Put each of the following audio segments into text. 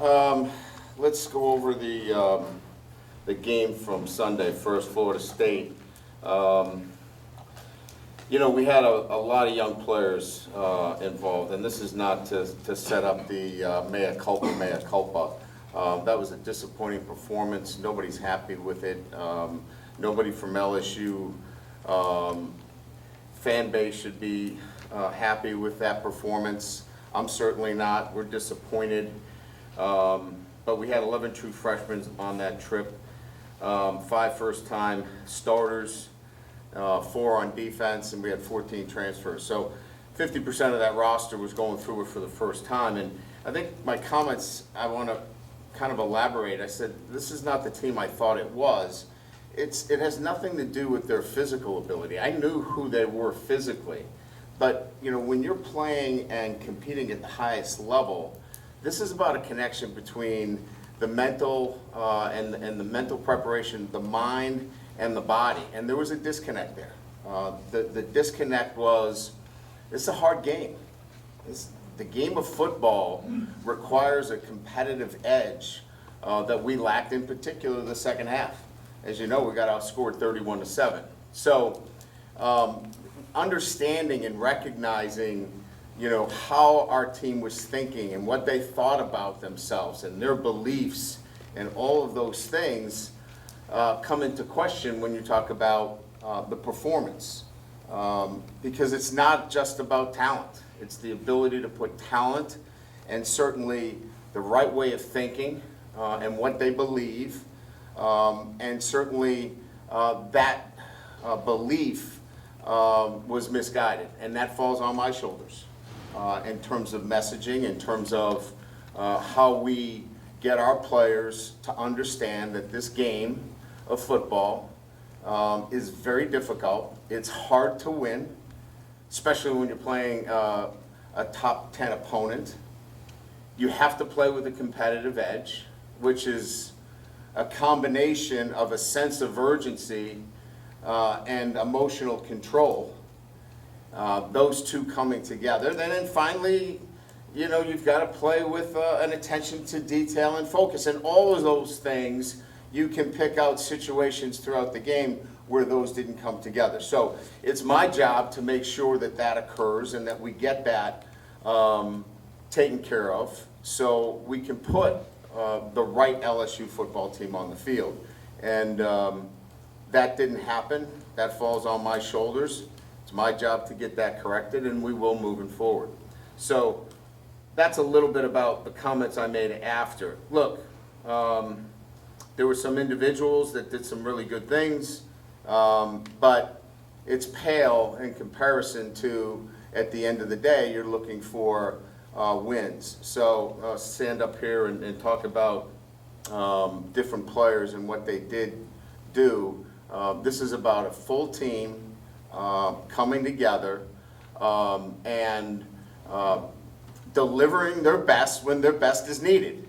Let's go over the game from Sunday first, Florida State. We had a lot of young players involved, and this is not to set up the mea culpa. That was a disappointing performance. Nobody's happy with it. Nobody from LSU fan base should be happy with that performance. I'm certainly not. We're disappointed. But we had 11 true freshmen on that trip, 5 first-time starters, 4 on defense, and we had 14 transfers. So 50% of that roster was going through it for the first time. And I think my comments, I want to kind of elaborate. I said, this is not the team I thought it was. It has nothing to do with their physical ability. I knew who they were physically. But, when you're playing and competing at the highest level, this is about a connection between the mental and the mental preparation, the mind and the body. And there was a disconnect there. The disconnect was, it's a hard game. The game of football requires a competitive edge that we lacked, in particular the second half. As you know, we got outscored 31-7. So understanding and recognizing how our team was thinking and what they thought about themselves and their beliefs and all of those things come into question when you talk about the performance. Because it's not just about talent. It's the ability to put talent and certainly the right way of thinking and what they believe. And certainly that belief was misguided. And that falls on my shoulders. In terms of messaging, in terms of how we get our players to understand that this game of football is very difficult. It's hard to win, especially when you're playing a top 10 opponent. You have to play with a competitive edge, which is a combination of a sense of urgency and emotional control. Those two coming together. Then finally, you've got to play with an attention to detail and focus. And all of those things, you can pick out situations throughout the game where those didn't come together. So it's my job to make sure that that occurs and that we get that taken care of so we can put the right LSU football team on the field. And that didn't happen. That falls on my shoulders. It's my job to get that corrected, and we will moving forward. So that's a little bit about the comments I made after. Look, there were some individuals that did some really good things, but it's pale in comparison to, at the end of the day, you're looking for wins. So stand up here and talk about different players and what they did do. This is about a full team coming together and delivering their best when their best is needed.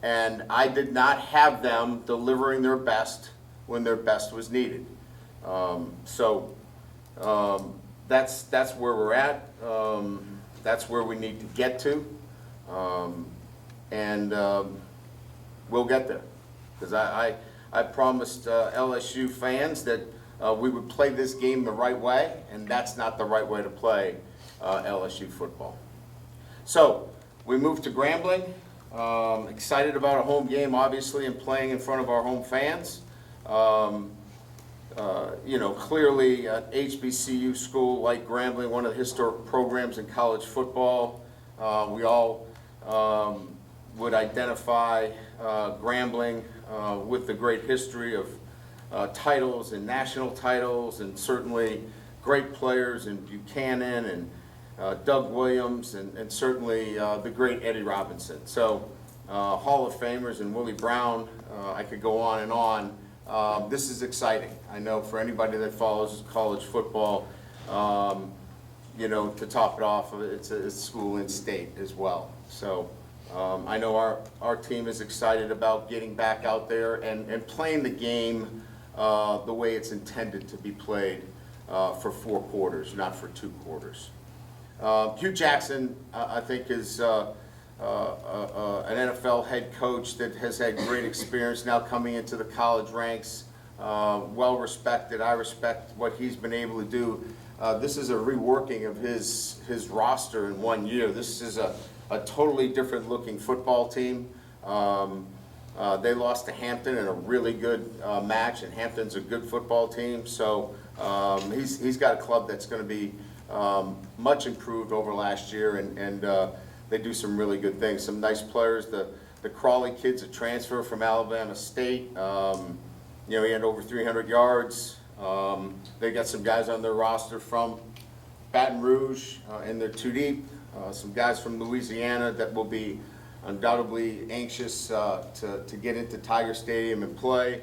And I did not have them delivering their best when their best was needed. So that's where we're at. That's where we need to get to. And we'll get there. Because I promised LSU fans that we would play this game the right way, and that's not the right way to play LSU football. So we moved to Grambling. Excited about a home game, obviously, and playing in front of our home fans. Clearly an HBCU school like Grambling, one of the historic programs in college football. We all would identify Grambling with the great history of titles and national titles, and certainly great players in Buchanan and Doug Williams, and certainly the great Eddie Robinson. So Hall of Famers and Willie Brown, I could go on and on. This is exciting. I know for anybody that follows college football, to top it off, it's a school in state as well. So I know our team is excited about getting back out there and playing the game the way it's intended to be played for 4 quarters, not for 2 quarters. Hugh Jackson, I think, is an NFL head coach that has had great experience now coming into the college ranks, well respected. I respect what he's been able to do. This is a reworking of his roster in 1 year. This is a totally different looking football team. They lost to Hampton in a really good match, and Hampton's a good football team. So he's got a club that's going to be much improved over last year, and they do some really good things. Some nice players. The Crawley kid's a transfer from Alabama State. He had over 300 yards. They got some guys on their roster from Baton Rouge, and they're too deep. Some guys from Louisiana that will be undoubtedly anxious to get into Tiger Stadium and play.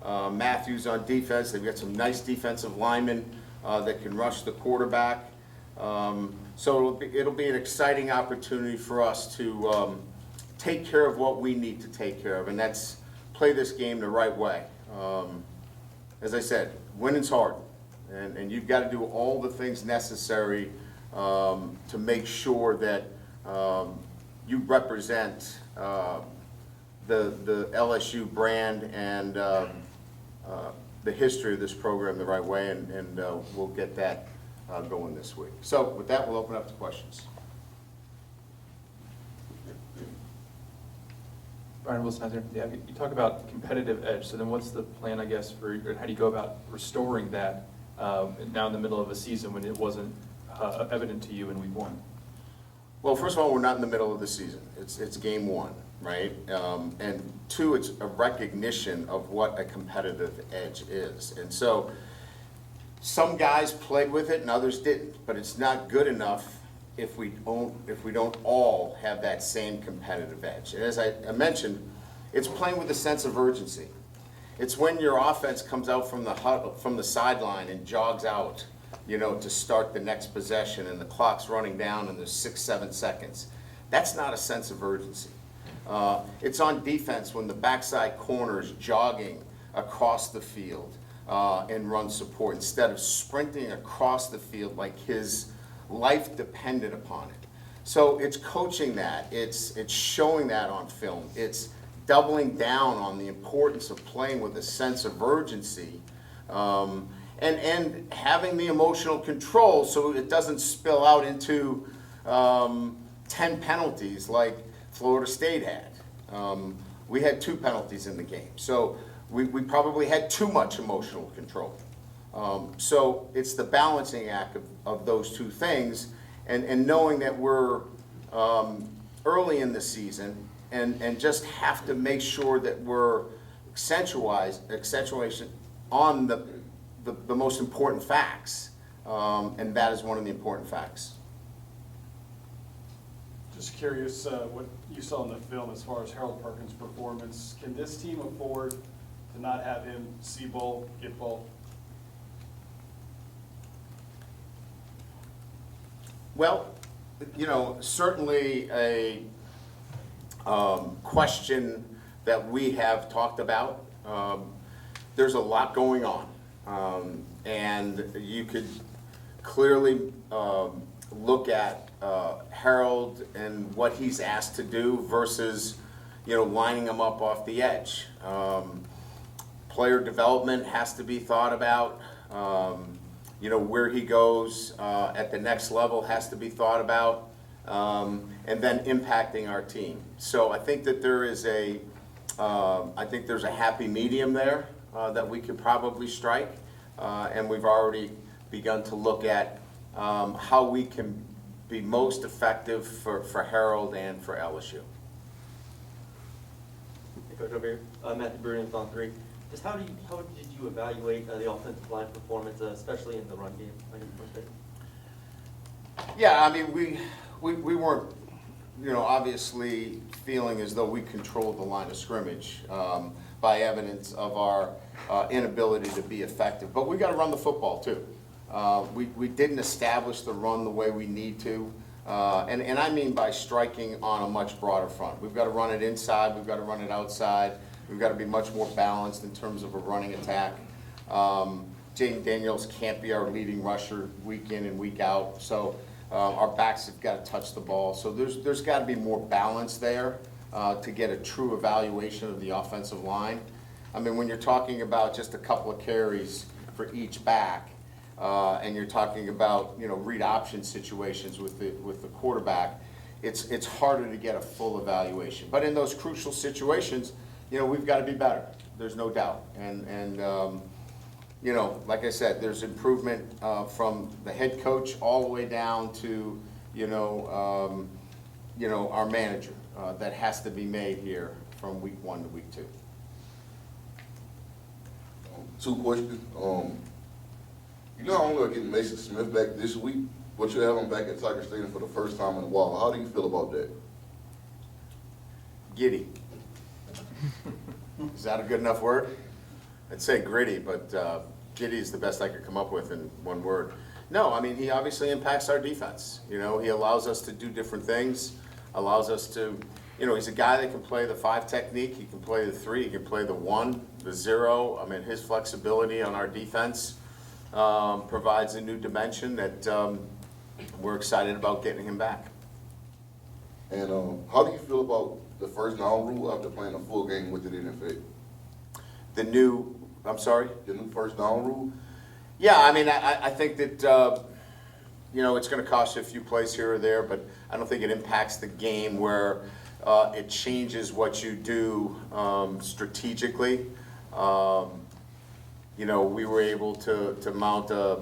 Matthews on defense. They've got some nice defensive linemen that can rush the quarterback. So it'll be an exciting opportunity for us to take care of what we need to take care of, and that's play this game the right way. As I said, winning's hard, and you've got to do all the things necessary to make sure that you represent the LSU brand and the history of this program the right way, and we'll get that going this week. So with that, we'll open up to questions. Brian Wilson, yeah, you talk about competitive edge. So then, what's the plan, I guess, for how do you go about restoring that now in the middle of a season when it wasn't evident to you in week 1? Well, first of all, we're not in the middle of the season. It's game 1, right? And 2, it's a recognition of what a competitive edge is. And so some guys played with it and others didn't, but it's not good enough if we don't all have that same competitive edge. And as I mentioned, it's playing with a sense of urgency. It's when your offense comes out from the sideline and jogs out, to start the next possession, and the clock's running down and there's 6-7 seconds. That's not a sense of urgency. It's on defense when the backside corner is jogging across the field and run support instead of sprinting across the field like his life depended upon it. So it's coaching that. It's showing that on film. It's doubling down on the importance of playing with a sense of urgency. And having the emotional control so it doesn't spill out into 10 penalties like Florida State had. We had 2 penalties in the game. So we probably had too much emotional control. So it's the balancing act of those 2 things, and knowing that we're early in the season and just have to make sure that we're accentuation on the most important facts, and that is one of the important facts. Just curious what you saw in the film as far as Harold Perkins' performance. Can this team afford to not have him see ball, get ball? Well, certainly a question that we have talked about. There's a lot going on, and you could clearly look at Harold and what he's asked to do versus, lining him up off the edge. Player development has to be thought about. Where he goes at the next level has to be thought about, and then impacting our team. So I think that there's a happy medium there that we could probably strike, and we've already begun to look at how we can be most effective for Harold and for LSU. Hey, Coach, over here. Matthew Bruins on 3. Just how did you evaluate the offensive line performance, especially in the run game? Yeah, I mean, we weren't, obviously feeling as though we controlled the line of scrimmage by evidence of our inability to be effective. But we got to run the football too. We didn't establish the run the way we need to, and I mean by striking on a much broader front. We've got to run it inside. We've got to run it outside. We've got to be much more balanced in terms of a running attack. Jaden Daniels can't be our leading rusher week in and week out. So Our backs have got to touch the ball. So there's got to be more balance there to get a true evaluation of the offensive line. I mean, when you're talking about just a couple of carries for each back, and you're talking about, read option situations with the quarterback, it's harder to get a full evaluation. But in those crucial situations, we've got to be better. There's no doubt. And like I said, there's improvement from the head coach all the way down to, our manager that has to be made here from week 1 to week 2. 2 questions. You not only are getting Mason Smith back this week, but you have him back at Tiger Stadium for the first time in a while. How do you feel about that? Giddy. Is that a good enough word? I'd say gritty, but giddy is the best I could come up with in one word. No, I mean, he obviously impacts our defense. He allows us to do different things, allows us to, he's a guy that can play the 5 technique, he can play the 3, he can play the 1, the 0. I mean, his flexibility on our defense provides a new dimension that we're excited about getting him back. And how do you feel about the first down rule after playing a full game with it in effect? The new, I'm sorry? The new first down rule? Yeah, I mean, I think that, it's going to cost you a few plays here or there, but I don't think it impacts the game where it changes what you do strategically. We were able to mount a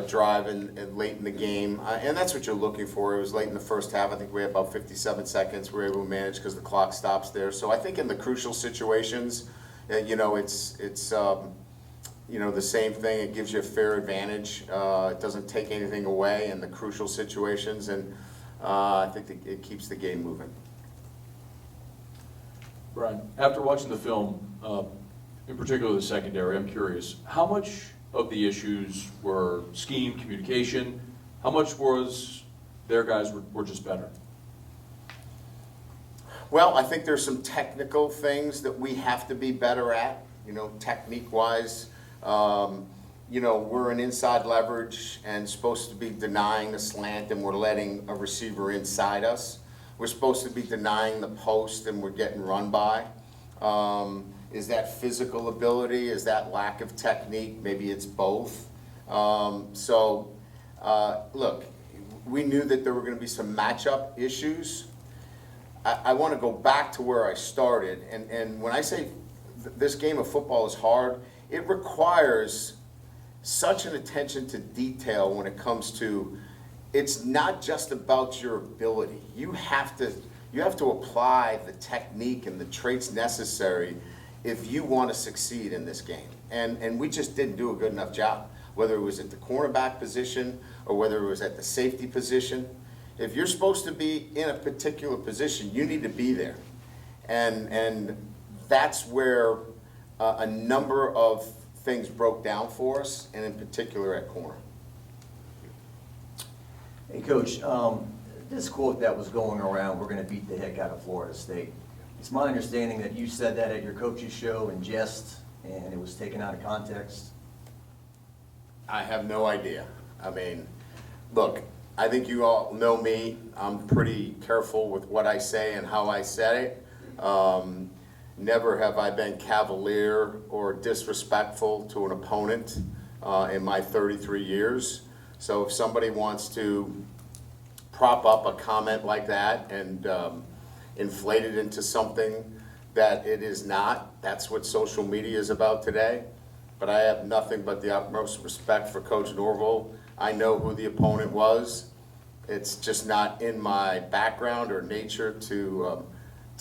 drive in late in the game, and that's what you're looking for. It was late in the first half. I think we had about 57 seconds we were able to manage because the clock stops there. So I think in the crucial situations, it's the same thing. It gives you a fair advantage. It doesn't take anything away in the crucial situations, and I think it keeps the game moving. Brian, after watching the film, in particular the secondary, I'm curious, how much of the issues were scheme, communication? How much was their guys were just better? Well, I think there's some technical things that we have to be better at, technique-wise. We're an inside leverage and supposed to be denying the slant, and we're letting a receiver inside us. We're supposed to be denying the post, and we're getting run by. Is that physical ability? Is that lack of technique? Maybe it's both. Look, we knew that there were going to be some matchup issues. I want to go back to where I started. And when I say this game of football is hard, it requires such an attention to detail when it comes to, it's not just about your ability. You have to apply the technique and the traits necessary if you want to succeed in this game. And we just didn't do a good enough job, whether it was at the cornerback position or whether it was at the safety position. If you're supposed to be in a particular position, you need to be there. And that's where a number of things broke down for us, and in particular at corner. Hey, Coach, this quote that was going around, we're going to beat the heck out of Florida State. It's my understanding that you said that at your coach's show in jest, and it was taken out of context. I have no idea. I mean, look, I think you all know me. I'm pretty careful with what I say and how I say it. Never have I been cavalier or disrespectful to an opponent in my 33 years. So if somebody wants to prop up a comment like that and inflate it into something that it is not, that's what social media is about today. But I have nothing but the utmost respect for Coach Norville. I know who the opponent was. It's just not in my background or nature to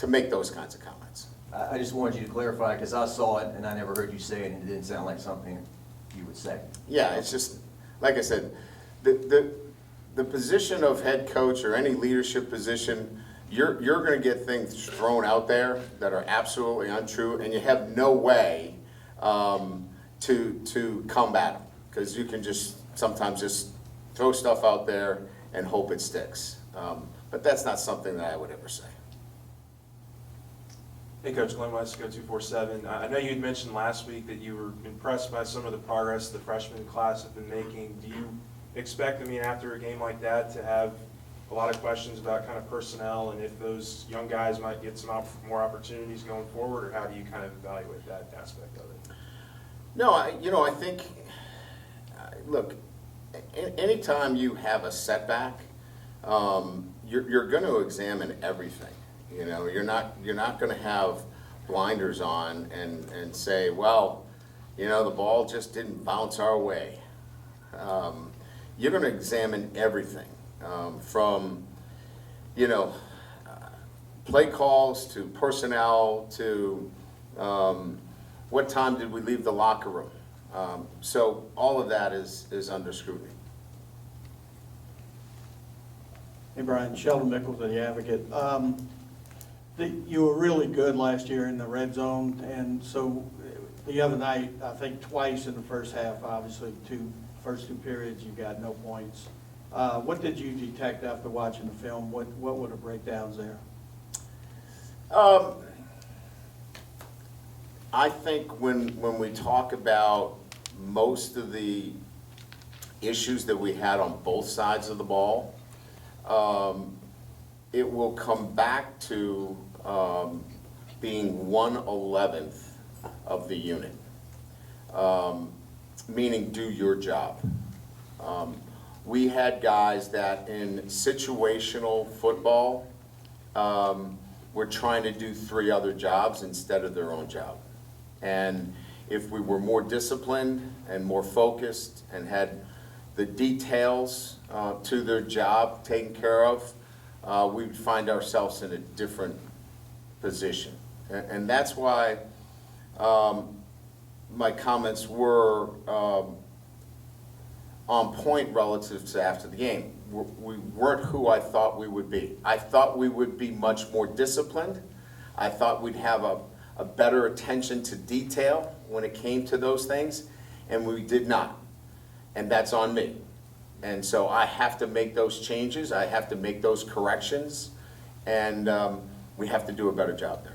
make those kinds of comments. I just wanted you to clarify, because I saw it and I never heard you say it, and it didn't sound like something you would say. Yeah, it's just, like I said, the position of head coach or any leadership position, you're going to get things thrown out there that are absolutely untrue, and you have no way to combat them, because you can just sometimes just throw stuff out there and hope it sticks. But that's not something that I would ever say. Hey, Coach, Glenn West, Go 247. I know you had mentioned last week that you were impressed by some of the progress the freshman class have been making. Do you expect, I mean, after a game like that, to have a lot of questions about kind of personnel and if those young guys might get some more opportunities going forward, or how do you kind of evaluate that aspect of it? No, I think, look, anytime you have a setback, you're going to examine everything. You're not going to have blinders on and say, well, the ball just didn't bounce our way. You're going to examine everything, from, play calls to personnel to what time did we leave the locker room. So all of that is under scrutiny. Hey, Brian, Sheldon Mickles of the Advocate. You were really good last year in the red zone, and so the other night, I think twice in the first half, obviously, first two periods, you got no points. What did you detect after watching the film? What were the breakdowns there? I think when we talk about most of the issues that we had on both sides of the ball, it will come back to being 1/11th of the unit, meaning do your job. We had guys that in situational football were trying to do 3 other jobs instead of their own job. And if we were more disciplined and more focused and had the details to their job taken care of, we would find ourselves in a different position. And that's why my comments were on point relative to after the game. We weren't who I thought we would be. I thought we would be much more disciplined. I thought we'd have a better attention to detail when it came to those things, and we did not. And that's on me. And so I have to make those changes. I have to make those corrections, and we have to do a better job there.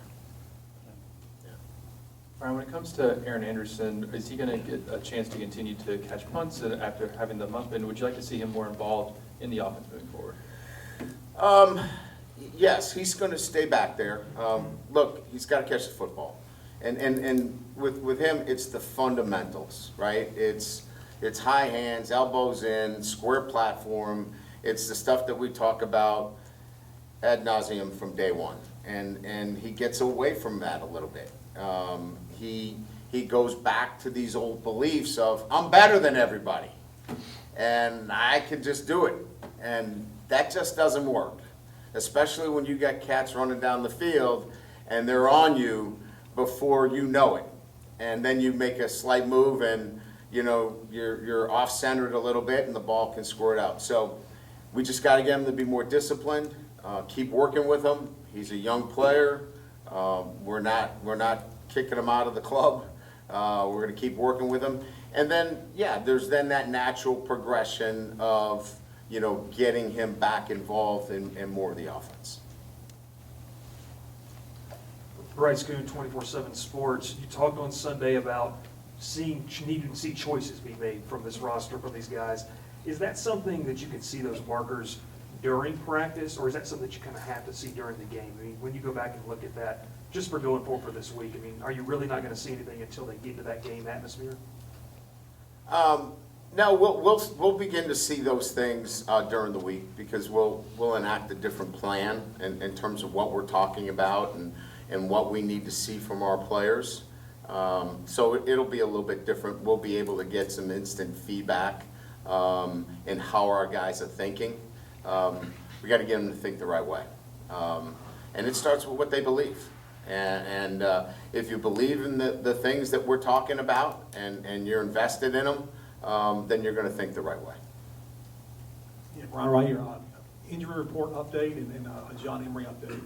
Brian, when it comes to Aaron Anderson, is he going to get a chance to continue to catch punts after having the month? And would you like to see him more involved in the offense moving forward? Yes, he's going to stay back there. Look, he's got to catch the football. And with him, it's the fundamentals, right? It's high hands, elbows in, square platform. It's the stuff that we talk about ad nauseum from day one. And he gets away from that a little bit. He goes back to these old beliefs of, I'm better than everybody, and I can just do it. And that just doesn't work, especially when you got cats running down the field and they're on you before you know it. And then you make a slight move and, you're off-centered a little bit and the ball can squirt out. So we just got to get him to be more disciplined, keep working with him. He's a young player. We're not kicking him out of the club. We're going to keep working with him. And then, there's then that natural progression of, getting him back involved in more of the offense. Bryce Coon, 24/7 Sports. You talked on Sunday about needing to see choices be made from this roster, from these guys. Is that something that you can see those markers during practice, or is that something that you kind of have to see during the game? I mean, when you go back and look at that, just for going forward for this week, I mean, are you really not going to see anything until they get into that game atmosphere? No, we'll begin to see those things during the week, because we'll enact a different plan in terms of what we're talking about and what we need to see from our players. So it'll be a little bit different. We'll be able to get some instant feedback in how our guys are thinking. We got to get them to think the right way. And it starts with what they believe. And if you believe in the things that we're talking about and you're invested in them, then you're going to think the right way. Yeah, Brian, right here, injury report update and a John Emery update.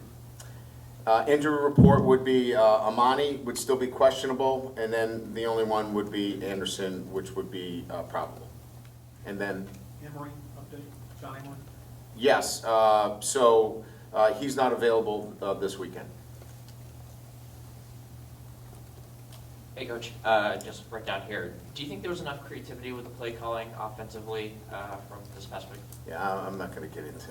Injury report would be Amani would still be questionable, and then the only one would be Anderson, which would be probable. And then Emery update, John Emery? yes, so he's not available this weekend. Hey, Coach, just right down here. Do you think there was enough creativity with the play calling offensively from this past week? Yeah, I'm not going to get into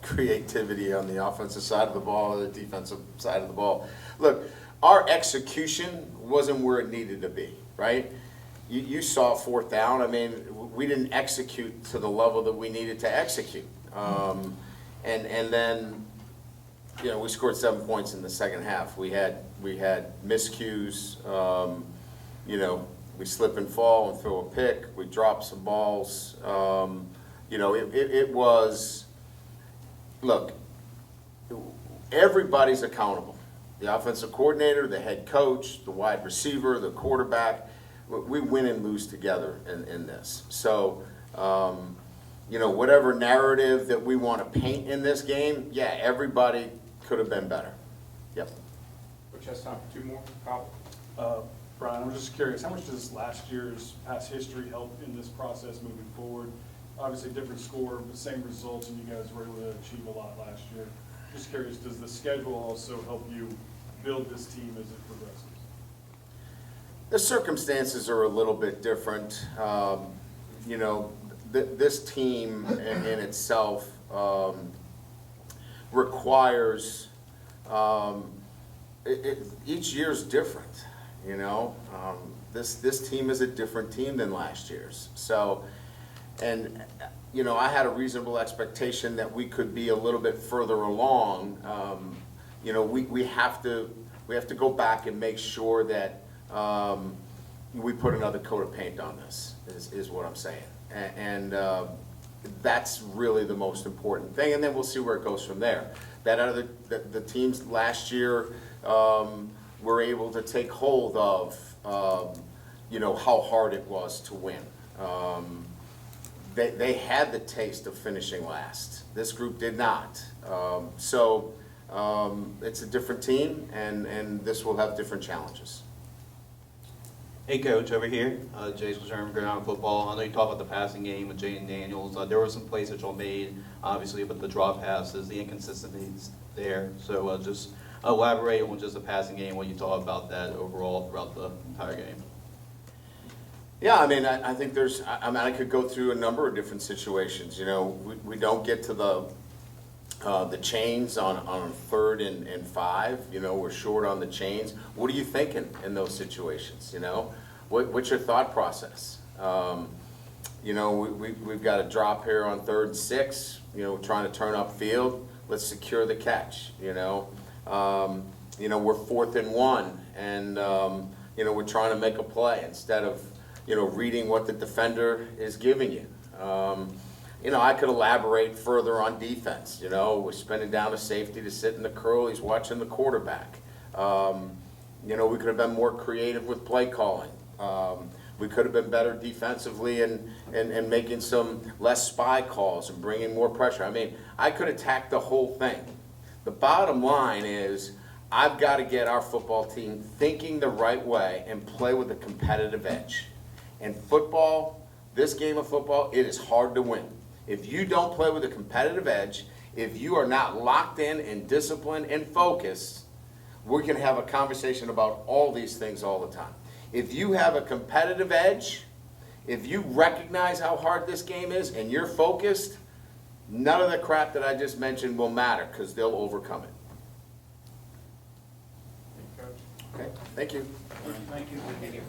creativity on the offensive side of the ball or the defensive side of the ball. Look, our execution wasn't where it needed to be, right? You saw fourth down. I mean, we didn't execute to the level that we needed to execute. And then, you know, we scored 7 points in the second half. We had miscues. You know, we slip and fall and throw a pick. We drop some balls. You know, it was, look, everybody's accountable. The offensive coordinator, the head coach, the wide receiver, the quarterback. We win and lose together in this. So, you know, whatever narrative that we want to paint in this game, yeah, everybody could have been better. Yep. Coach has time for 2 more. Kyle? Brian, I'm just curious, how much does last year's past history help in this process moving forward? Obviously, different score, but same results, and you guys were able to achieve a lot last year. Just curious, does the schedule also help you build this team as it progresses? The circumstances are a little bit different. You know, this team in itself requires, each year's different, you know. This team is a different team than last year's. So, and, you know, I had a reasonable expectation that we could be a little bit further along. You know, we have to go back and make sure that we put another coat of paint on this, is what I'm saying. And that's really the most important thing, and then we'll see where it goes from there. The teams last year were able to take hold of, you know, how hard it was to win. They had the taste of finishing last. This group did not. So it's a different team, and this will have different challenges. Hey, Coach, over here. Jason Sherman, Ground Football. I know you talked about the passing game with Jaden Daniels. There were some plays that y'all made, obviously, but the drop passes, the inconsistencies there. So just elaborate on just the passing game, what you thought about that overall throughout the entire game. Yeah, I mean, I think there's, I could go through a number of different situations. You know, we don't get to the chains on 3rd and 5. You know, we're short on the chains. What are you thinking in those situations? You know, what's your thought process? You know, we've got a drop here on 3rd and 6. You know, we're trying to turn up field. Let's secure the catch. You know, we're 4th and 1, and you know, we're trying to make a play instead of, you know, reading what the defender is giving you. You know, I could elaborate further on defense. You know, we're spinning down a safety to sit in the curl. He's watching the quarterback. You know, we could have been more creative with play calling. We could have been better defensively and making some less spy calls and bringing more pressure. I mean, I could attack the whole thing. The bottom line is I've got to get our football team thinking the right way and play with a competitive edge. And football, this game of football, it is hard to win. If you don't play with a competitive edge, if you are not locked in and disciplined and focused, we can have a conversation about all these things all the time. If you have a competitive edge, if you recognize how hard this game is and you're focused, none of the crap that I just mentioned will matter because they'll overcome it. Thank you, Coach. Okay, thank you. Thank you.